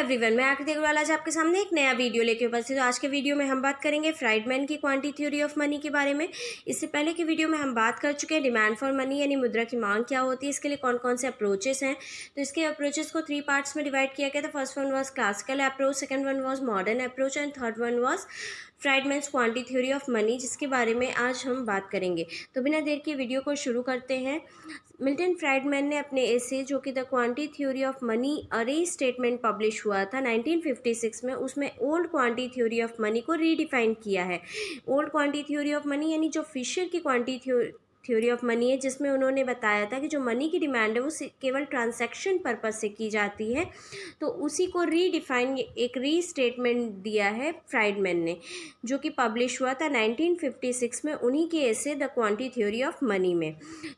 Everyone, मैं आकृति अग्रवाल आज आपके सामने एक नया वीडियो लेके उपस्थित हूँ। आज के वीडियो में हम बात करेंगे फ्राइडमैन की क्वांटिटी थ्योरी ऑफ मनी के बारे में। इससे पहले के वीडियो में हम बात कर चुके हैं डिमांड फॉर मनी यानी मुद्रा की मांग क्या होती है, इसके लिए कौन कौन से अप्रोचेस हैं। तो इसके अप्रोचेस को 3 पार्ट्स में डिवाइड किया गया था। First one was classical approach, second one was modern approach and third one was Friedman's quantity theory of money, जिसके बारे में आज हम बात करेंगे। तो बिना देर के वीडियो को शुरू करते हैं। मिल्टन फ्राइडमैन ने अपने एसे जो कि the quantity theory of money अरे स्टेटमेंट पब्लिश हुआ था 1956 में, उसमें old quantity theory of money को रीडिफाइन किया है। Old quantity theory of money यानी जो फिशर की क्वांटिटी थ्योरी ऑफ मनी है, जिसमें उन्होंने बताया था कि जो मनी की डिमांड है वो केवल ट्रांजैक्शन पर्पस से की जाती है। तो उसी को रीडिफाइन एक रीस्टेटमेंट दिया है फ्राइडमैन ने, जो कि पब्लिश हुआ था 1956 में उन्हीं के ऐसे the quantity theory of money में।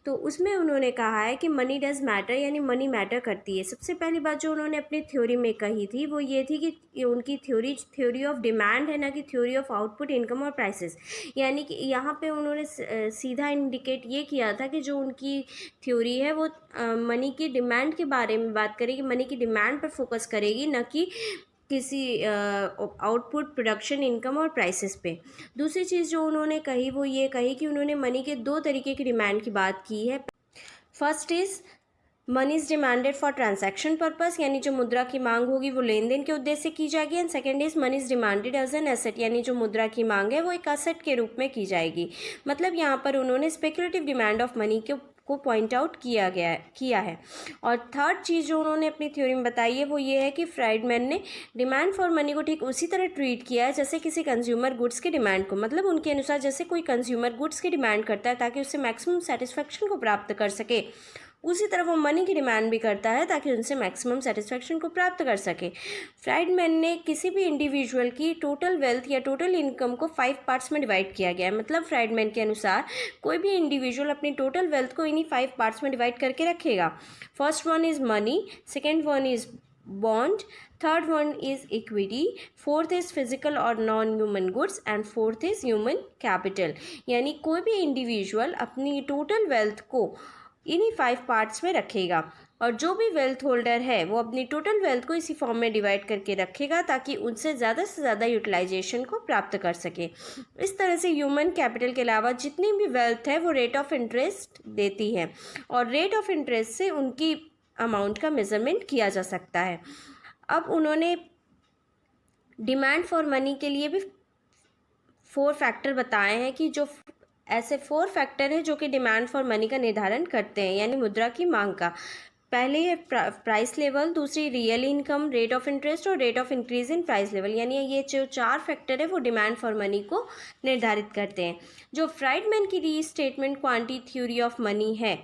तो उसमें उन्होंने कहा है कि मनी डज मैटर यानी मनी मैटर करती है। सबसे पहली बात जो उन्होंने अपनी थ्योरी में कही थी वो ये थी कि उनकी थ्योरी ऑफ डिमांड है, ना कि थ्योरी ऑफ आउटपुट, इनकम और प्राइसेस। यानी कि यहाँ पे उन्होंने सीधा इंडिकेट ये किया था कि जो उनकी थ्योरी है वो मनी की डिमांड के बारे में बात करेगी, मनी की डिमांड पर फोकस करेगी, न कि किसी आउटपुट, प्रोडक्शन, इनकम और प्राइसेस पे। दूसरी चीज़ जो उन्होंने कही वो ये कही कि उन्होंने मनी के 2 तरीके की डिमांड की बात की है। First is money is demanded for transaction purpose, यानी जो मुद्रा की मांग होगी वो लेन देन के उद्देश्य से की जाएगी। And second is money is demanded as an asset, यानी जो मुद्रा की मांग है वो एक एसेट के रूप में की जाएगी। मतलब यहाँ पर उन्होंने स्पेकुलेटिव डिमांड ऑफ मनी को पॉइंट आउट किया है। और थर्ड चीज़ जो उन्होंने अपनी थ्योरी में बताई है वो ये है कि फ्राइडमैन ने डिमांड फॉर मनी को ठीक उसी तरह ट्रीट किया है जैसे किसी कंज्यूमर गुड्स की डिमांड को। मतलब उनके अनुसार जैसे कोई कंज्यूमर गुड्स की डिमांड करता है ताकि उससे मैक्सिमम सेटिस्फेक्शन को प्राप्त कर सके, उसी तरह वो मनी की डिमांड भी करता है ताकि उनसे मैक्सिमम सेटिस्फेक्शन को प्राप्त कर सके। फ्राइडमैन ने किसी भी इंडिविजुअल की टोटल वेल्थ या टोटल इनकम को 5 पार्ट्स में डिवाइड किया गया है। मतलब फ्राइडमैन के अनुसार कोई भी इंडिविजुअल अपनी टोटल वेल्थ को इन्हीं 5 पार्ट्स में डिवाइड करके रखेगा। First one is money, second one is bond, third one is equity, fourth is physical और non human goods and fourth is human capital. यानी कोई भी इंडिविजुअल अपनी टोटल वेल्थ को इन्हीं 5 पार्ट्स में रखेगा, और जो भी वेल्थ होल्डर है वो अपनी टोटल वेल्थ को इसी फॉर्म में डिवाइड करके रखेगा ताकि उनसे ज़्यादा से ज़्यादा यूटिलाइजेशन को प्राप्त कर सके। इस तरह से ह्यूमन कैपिटल के अलावा जितनी भी वेल्थ है वो रेट ऑफ इंटरेस्ट देती है, और रेट ऑफ इंटरेस्ट से उनकी अमाउंट का मेजरमेंट किया जा सकता है। अब उन्होंने डिमांड फॉर मनी के लिए भी 4 फैक्टर बताए हैं कि जो ऐसे 4 फैक्टर हैं जो कि डिमांड फॉर मनी का निर्धारण करते हैं, यानी मुद्रा की मांग का। पहले है प्राइस लेवल, दूसरी real income, rate of interest और rate of increase in price level. यानी ये जो 4 फैक्टर है वो डिमांड फॉर मनी को निर्धारित करते हैं। जो फ्राइडमैन की restatement quantity theory of money है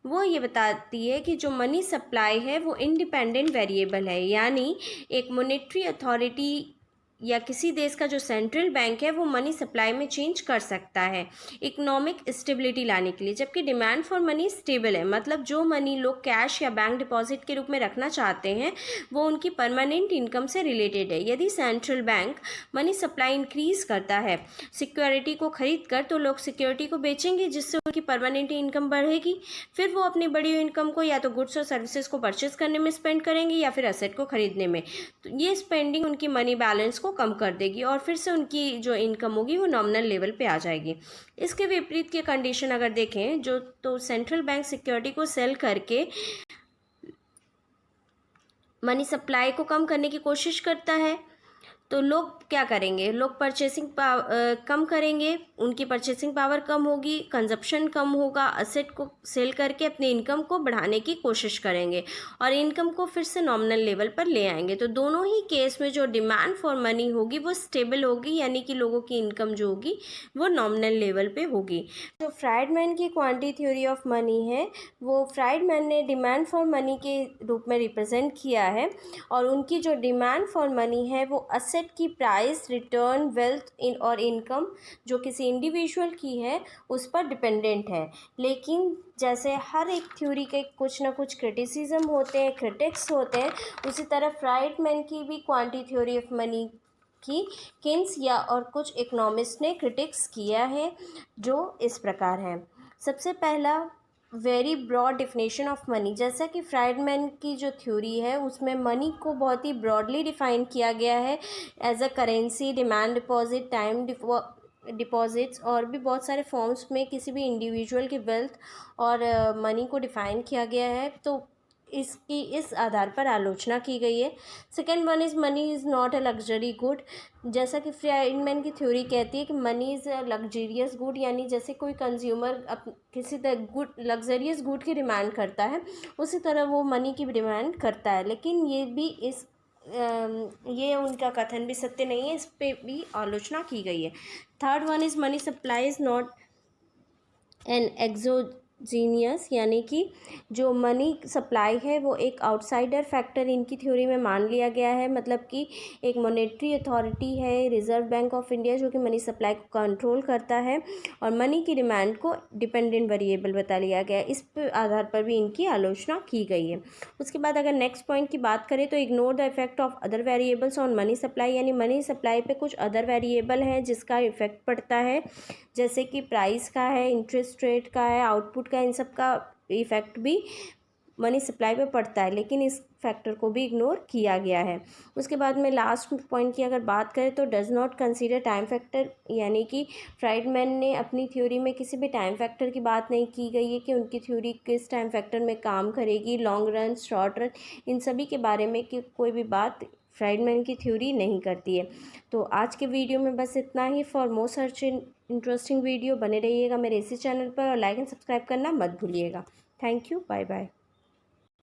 वो ये बताती है कि जो मनी सप्लाई है वो इंडिपेंडेंट वेरिएबल है, यानी एक मॉनेटरी अथॉरिटी या किसी देश का जो सेंट्रल बैंक है वो मनी सप्लाई में चेंज कर सकता है इकोनॉमिक स्टेबिलिटी लाने के लिए, जबकि डिमांड फॉर मनी स्टेबल है। मतलब जो मनी लोग कैश या बैंक डिपॉजिट के रूप में रखना चाहते हैं वो उनकी परमानेंट इनकम से रिलेटेड है। यदि central bank money supply increase करता है सिक्योरिटी को खरीद कर, तो लोग सिक्योरिटी को बेचेंगे जिससे उनकी परमानेंट इनकम बढ़ेगी। फिर वो अपनी बड़ी इनकम को या तो गुड्स और सर्विसेज को परचेज करने में स्पेंड करेंगे या फिर एसेट को खरीदने में। तो ये स्पेंडिंग उनकी मनी बैलेंस को कम कर देगी और फिर से उनकी जो इनकम होगी वो नॉमिनल लेवल पे आ जाएगी। इसके विपरीत की कंडीशन अगर देखें तो सेंट्रल बैंक सिक्योरिटी को सेल करके मनी सप्लाई को कम करने की कोशिश करता है, तो लोग क्या करेंगे, लोग परचेसिंग कम करेंगे, उनकी परचेसिंग पावर कम होगी, कंजप्शन कम होगा, असेट को सेल करके अपनी इनकम को बढ़ाने की कोशिश करेंगे और इनकम को फिर से नॉमिनल लेवल पर ले आएंगे। तो दोनों ही केस में जो डिमांड फॉर मनी होगी वो स्टेबल होगी, यानी कि लोगों की इनकम जो होगी वो नॉमिनल लेवल पे होगी। जो फ्राइडमैन की क्वांटिटी थ्योरी ऑफ मनी है वो फ्राइडमैन ने डिमांड फॉर मनी के रूप में रिप्रेजेंट किया है, और उनकी जो डिमांड फॉर मनी है वो असेट की प्राइस, रिटर्न, वेल्थ और इनकम जो किसी इंडिविजुअल की है उस पर डिपेंडेंट है। लेकिन जैसे हर एक थ्योरी के कुछ ना कुछ क्रिटिसिज्म होते हैं, क्रिटिक्स होते हैं, उसी तरह फ्राइडमैन की भी क्वांटिटी थ्योरी ऑफ मनी की केन्स या और कुछ इकोनॉमिस्ट ने क्रिटिक्स किया है, जो इस प्रकार है। सबसे पहला very broad definition of money. जैसा कि फ्राइडमैन की जो थ्योरी है उसमें मनी को बहुत ही ब्रॉडली डिफाइन किया गया है as a currency, demand deposit, time deposits और भी बहुत सारे फॉर्म्स में किसी भी इंडिविजुअल की वेल्थ और मनी को डिफाइन किया गया है। तो इसकी इस आधार पर आलोचना की गई है। Second one is money is not a luxury good. जैसा कि फ्राइडमैन की थ्योरी कहती है कि money is a luxurious good, यानी जैसे कोई कंज्यूमर किसी गुड लग्जरियस गुड की डिमांड करता है उसी तरह वो मनी की भी डिमांड करता है। लेकिन ये भी ये उनका कथन भी सत्य नहीं है, इस पे भी आलोचना की गई है। Third one is money supply is not an exogenous, यानी कि जो मनी सप्लाई है वो एक आउटसाइडर फैक्टर इनकी थ्योरी में मान लिया गया है। मतलब कि एक मॉनेटरी अथॉरिटी है रिजर्व बैंक ऑफ इंडिया जो कि मनी सप्लाई को कंट्रोल करता है और मनी की डिमांड को डिपेंडेंट वेरिएबल बता लिया गया है। इस आधार पर भी इनकी आलोचना की गई है। उसके बाद अगर नेक्स्ट पॉइंट की बात करें तो ignore the effect of other variables on money supply, यानी मनी सप्लाई पे कुछ अदर वेरिएबल है जिसका इफेक्ट पड़ता है, जैसे कि प्राइस का है, इंटरेस्ट रेट का है, आउटपुट का, इन सब का इफेक्ट भी मनी सप्लाई पे पड़ता है, लेकिन इस फैक्टर को भी इग्नोर किया गया है। उसके बाद में लास्ट पॉइंट की अगर बात करें तो does not consider time factor, यानी कि फ्राइडमैन ने अपनी थ्योरी में किसी भी टाइम फैक्टर की बात नहीं की गई है कि उनकी थ्योरी किस टाइम फैक्टर में काम करेगी, लॉन्ग रन, शॉर्ट रन, इन सभी के बारे में कि कोई भी बात फ्राइडमैन की थ्योरी नहीं करती है। तो आज के वीडियो में बस इतना ही। For more search interesting video बने रहिएगा मेरे इसी चैनल पर और लाइक एंड सब्सक्राइब करना मत भूलिएगा। Thank you, bye bye.